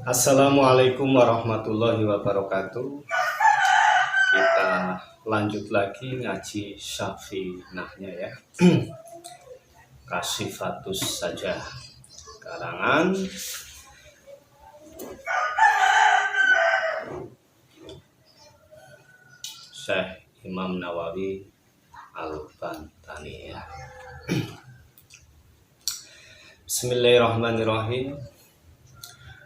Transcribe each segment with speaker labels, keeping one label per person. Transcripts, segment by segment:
Speaker 1: Assalamualaikum warahmatullahi wabarakatuh. Kita lanjut lagi ngaji Syafinahnya ya. Kasyifatus saja karangan Syekh Imam Nawawi Al-Bantani ya. Bismillahirrahmanirrahim.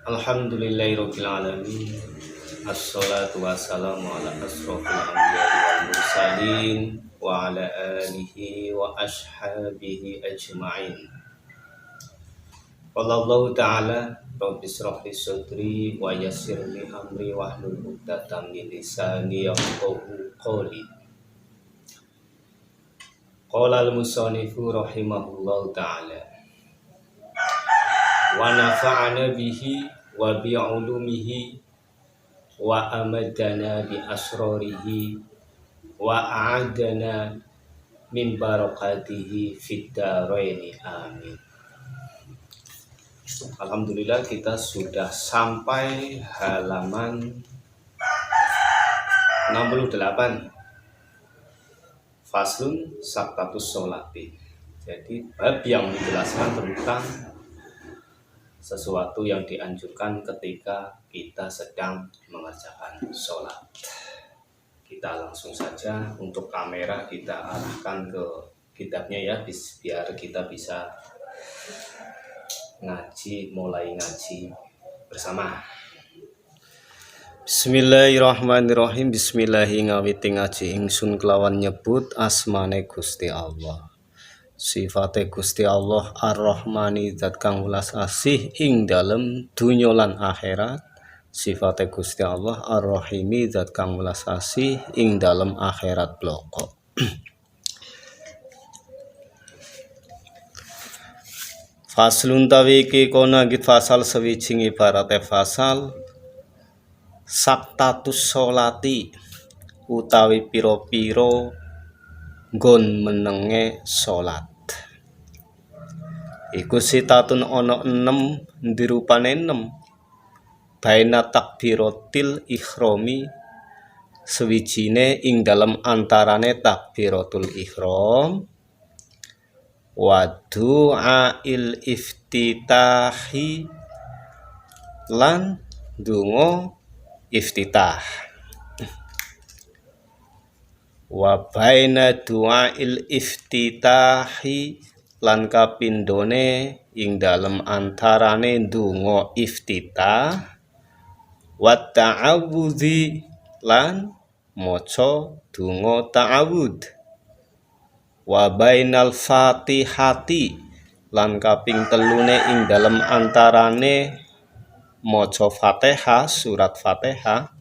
Speaker 1: Alhamdulillahirabbil alamin. Assalatu wassalamu ala asrofil anbiya'i wal mursalin wa ala alihi wa ashabihi ajma'in. Wallahu ta'ala rabbi shrah li sadri wa yassir li amri wahlul 'uqdatam min lisani yafqahu qawli. Qala al-musannifu rahimahullahu ta'ala wa nafa'ana bihi wa bi'ulumihi wa amadana bi asrarihi wa a'adana min barakatihi fid dharaini amin. Alhamdulillah kita sudah sampai halaman 68. Faslun sabtatus sholati. Jadi bab yang menjelaskan tentang sesuatu yang dianjurkan ketika kita sedang mengerjakan sholat. Kita langsung saja, untuk kamera kita arahkan ke kitabnya ya, biar kita bisa mulai ngaji bersama. Bismillahirrahmanirrahim. Bismillahi ngawiti ngaji ingsun kelawan nyebut asmane Gusti Allah. Sifate Gusti Allah Ar-Rahmani zat kang welas asih ing dalem dunya lan akhirat. Sifate Gusti Allah Ar-Rahimi zat kang welas asih ing dalem akhirat bloko. Faslun tawi iki kono git fasal sawijing ibarate fasal saktatus sholati utawi pira-pira nggon menenge salat. Iku sitatun ana 6 dirupane 6 baina takbiratil ikhrami sewijine ing dalem antarane takbiratul ikhram wa du'ail iftitahi lan donga iftitah. Wa baina du'ail iftitahi lan kapindhone ing dalem antarane donga iftitah wa ta'awudzi lan maca donga ta'awud wa bainal fatihati lan kaping telune ing dalem antarane maca Fatihah surat Fatihah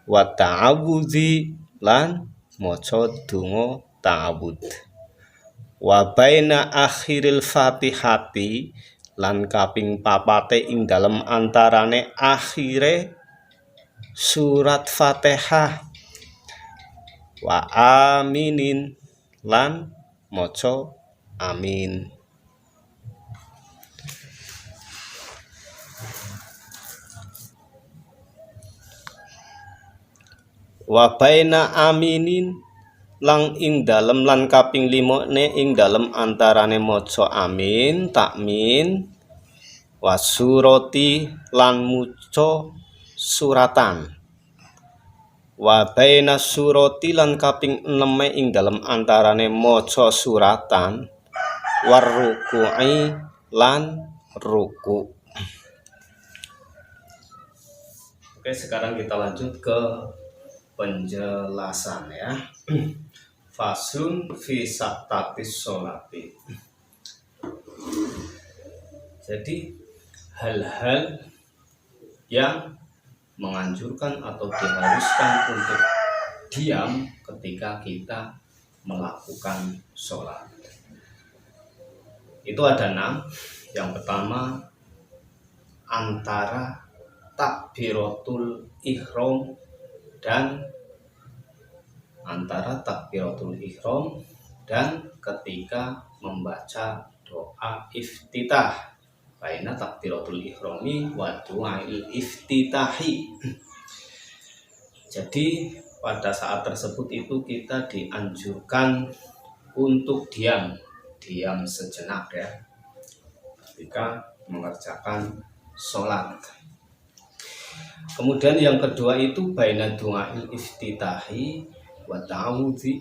Speaker 1: wa ta'awudzi lan maca donga ta'awud wa baina akhiril fatihati lan kaping papate ing dalem antarane akhire surat Fatihah wa aminin lan maca amin. Wa baina aminin lang ing dalem lan kaping 5 ing dalem antarane maca amin takmin wasurati lan muca suratan wa baina surati lan kaping 6 ing dalem antarane maca suratan warruku'i lan ruku. Oke, sekarang kita lanjut ke penjelasan ya. Fasun fi saktatis sholati. Jadi hal-hal yang menganjurkan atau diharuskan untuk diam ketika kita melakukan sholat. Itu ada 6. Yang pertama antara takbiratul ihram dan ketika membaca doa iftitah. baina takbiratul ihrami wa du'ail iftitahi. Jadi pada saat tersebut itu kita dianjurkan untuk diam sejenak ya ketika mengerjakan sholat. Kemudian yang kedua itu baina du'ail iftitahi wa ta'awudzi.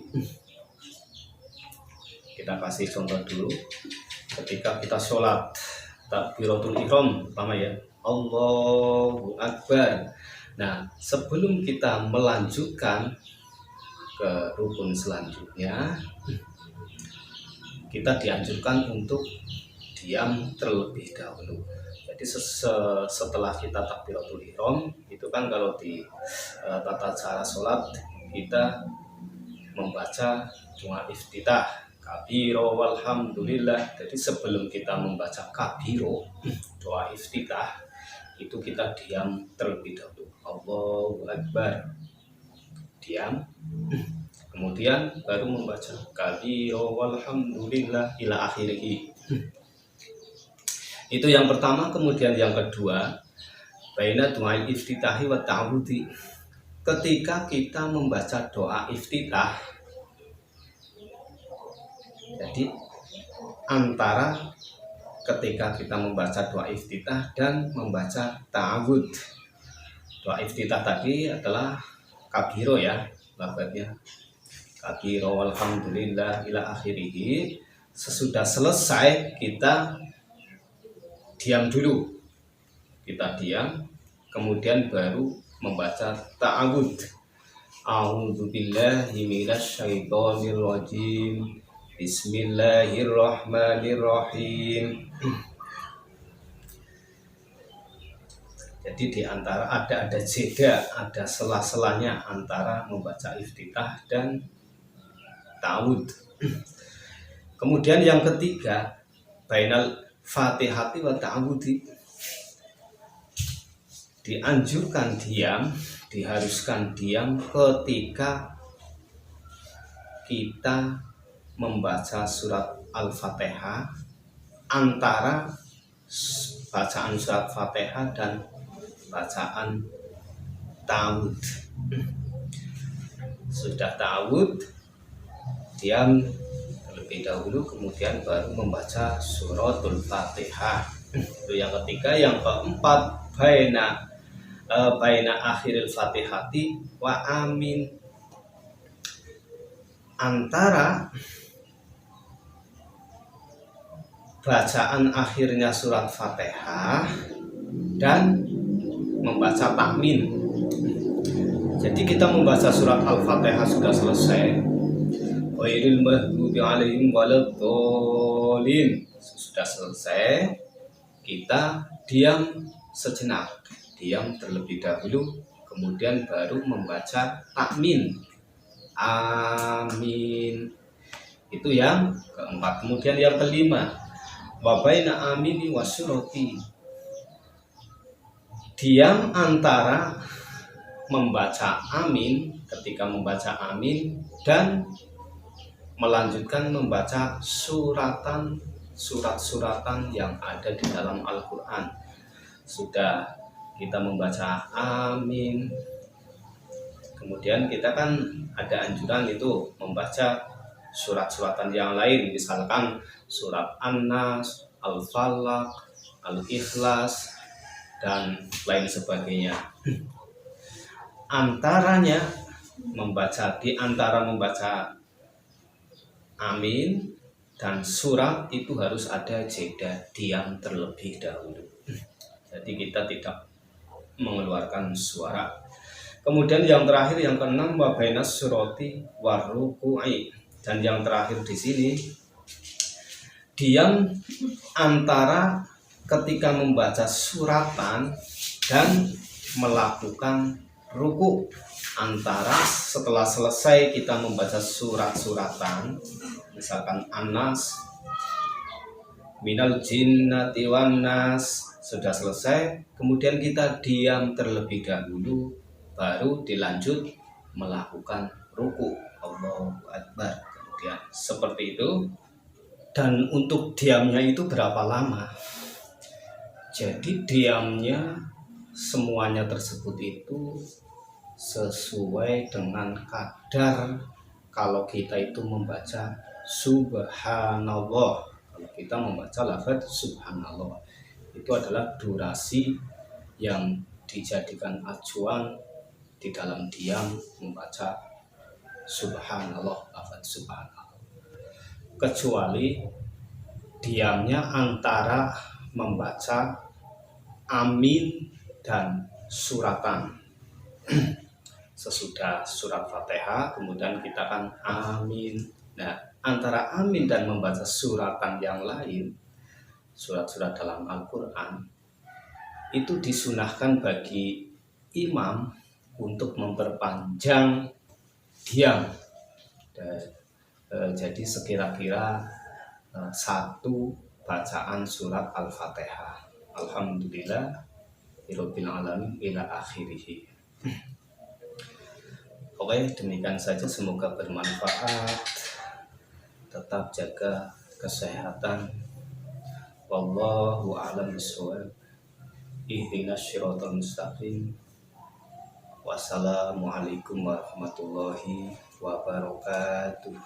Speaker 1: Kita kasih contoh dulu ketika kita sholat takbiratul ihram pertama ya, Allahu Akbar. Nah, sebelum kita melanjutkan ke rukun selanjutnya, kita dianjurkan untuk diam terlebih dahulu. Jadi setelah kita takbiratul ihram itu kan kalau di tata cara sholat kita membaca doa iftitah kabiro walhamdulillah. Jadi sebelum kita membaca kabiro doa iftitah itu kita diam terlebih dahulu, Allahu Akbar, diam, kemudian baru membaca kabiro walhamdulillah ila akhirih. Itu yang pertama. Kemudian yang kedua baina du'ail iftitahi wa ta'awudzi. Ketika kita membaca doa iftitah, jadi antara ketika kita membaca doa iftitah dan membaca ta'awud. Doa iftitah tadi adalah kabiro ya, lafadznya kabiro walhamdulillah ila akhirih. Sesudah selesai kita diam dulu, kita diam, kemudian baru membaca ta'awud. A'udzubillahi minasyaitonir rajim. Bismillahirrahmanirrahim. Jadi di antara ada jeda, ada sela-selanya antara membaca iftitah dan ta'awud. Kemudian yang ketiga bainal fatihati wa ta'awudi. Dianjurkan diam, diharuskan diam ketika kita membaca surat Al-Fatihah, antara bacaan surat Fatihah dan bacaan ta'awud. Sudah ta'awud, diam terlebih dahulu, kemudian baru membaca suratul Fatihah. Itu yang ketiga. Yang keempat baina akhiril Fatihati wa amin. Antara bacaan akhirnya surat Fatihah dan membaca takmin. Jadi kita membaca surat Al-Fatihah sudah selesai, ghairil maghdubi alaihim waladdallin, sudah selesai, kita diam sejenak, diam terlebih dahulu, kemudian baru membaca takmin, amin. Itu yang keempat. Kemudian yang kelima, wa baina amini wasyurati. Diam antara membaca amin, ketika membaca amin, dan melanjutkan membaca surat-suratan yang ada di dalam Al-Quran. Sudah kita membaca amin, kemudian kita kan ada anjuran itu membaca surat-suratan yang lain, misalkan surat An-Nas, Al-Falaq, Al-Ikhlas, dan lain sebagainya. Antaranya membaca, di antara membaca amin dan surat itu harus ada jeda, diam terlebih dahulu. Jadi kita tidak mengeluarkan suara. Kemudian yang terakhir, yang keenam, wa bainas surati waruku'i. Dan yang terakhir di sini, diam antara ketika membaca suratan dan melakukan ruku. Antara setelah selesai kita membaca surat-suratan, misalkan An-Nas, Minal Jinnati wan Nas, sudah selesai, kemudian kita diam terlebih dahulu, baru dilanjut melakukan ruku, Allahu Akbar. Kemudian seperti itu. Dan untuk diamnya itu berapa lama? Jadi diamnya semuanya tersebut itu sesuai dengan kadar kalau kita itu membaca subhanallah. Kalau kita membaca lafaz subhanallah itu adalah durasi yang dijadikan acuan di dalam diam membaca subhanallah, lafaz subhanallah. Kecuali diamnya antara membaca amin dan suratan. Sesudah surat Fatihah kemudian kita kan amin. Nah, antara amin dan membaca suratan yang lain, surat-surat dalam Al-Quran, itu disunahkan bagi imam untuk memperpanjang diam. Jadi sekira-kira satu bacaan surat Al-Fatihah. Alhamdulillah Rabbil alamin ila akhirih. Oke, demikian saja, semoga bermanfaat. Tetap jaga kesehatan. Wallahu a'lam bishawab. Ihdinas syiratal mustaqim. Wassalamualaikum warahmatullahi wabarakatuh.